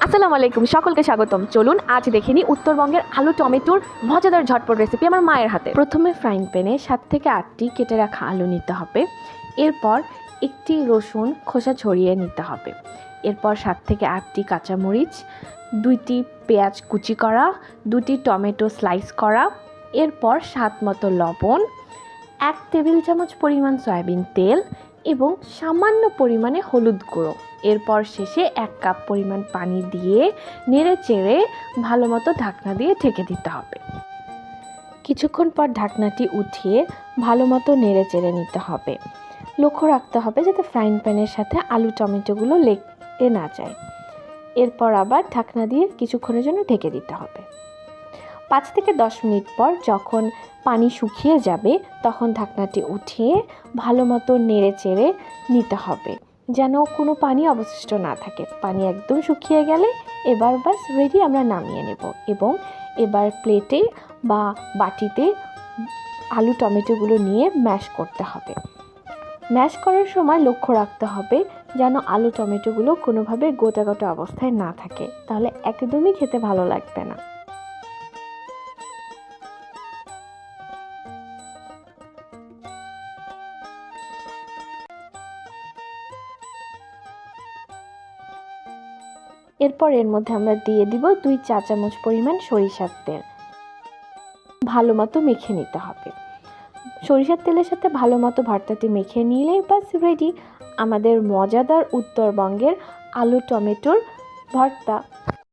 আসসালামু আলাইকুম, সকলকে স্বাগতম। চলুন আজ দেখে নিই উত্তরবঙ্গের আলু টমেটোর মজাদার ঝটপট রেসিপি আমার মায়ের হাতে। প্রথমে ফ্রাইং প্যানে 7 থেকে 8টি কেটে রাখা আলু নিতে হবে। এরপর একটি রসুন খোসা ছড়িয়ে নিতে হবে। এরপর 7 থেকে 8টি কাঁচামরিচ, 2টি পেঁয়াজ কুচি করা, 2টি টমেটো স্লাইস করা, এরপর স্বাদ মতো লবণ, 1 টেবিল চামচ পরিমাণ সয়াবিন তেল এবং সামান্য পরিমাণে হলুদ গুঁড়ো। এরপর শেষে 1 কাপ পরিমাণ পানি দিয়ে নেড়ে চেড়ে ভালো মতো ঢাকনা দিয়ে ঢেকে দিতে হবে। কিছুক্ষণ পর ঢাকনাটি উঠিয়ে ভালো মতো নেড়ে চেড়ে নিতে হবে। লক্ষ্য রাখতে হবে যাতে ফ্রাইং প্যানের সাথে আলু টমেটোগুলো লেগে না যায়। এরপর আবার ঢাকনা দিয়ে কিছুক্ষণের জন্য ঢেকে দিতে হবে। 5 থেকে 10 মিনিট পর যখন পানি শুকিয়ে যাবে তখন ঢাকনাটি উঠিয়ে ভালো মতো নেড়ে চেড়ে নিতে হবে, যেন কোনো পানি অবশিষ্ট না থাকে। পানি একদম শুকিয়ে গেলে এবার বাস রেডি, আমরা নামিয়ে নেব এবং এবার প্লেটে বা বাটিতে আলু টমেটোগুলো নিয়ে ম্যাশ করতে হবে। ম্যাশ করার সময় লক্ষ্য রাখতে হবে যেন আলু টমেটোগুলো কোনোভাবে গোটা গোটা অবস্থায় না থাকে, তাহলে একদমই খেতে ভালো লাগবে না। এরপর এর মধ্যে আমরা দিয়ে দিব 2 চা চামচ পরিমাণ সরিষার তেল। ভালো মতো মেখে নিতে হবে। সরিষার তেলের সাথে ভালো মতো ভর্তাটি মেখে নিলেই বাস রেডি আমাদের মজাদার উত্তরবঙ্গের আলু টমেটোর ভর্তা।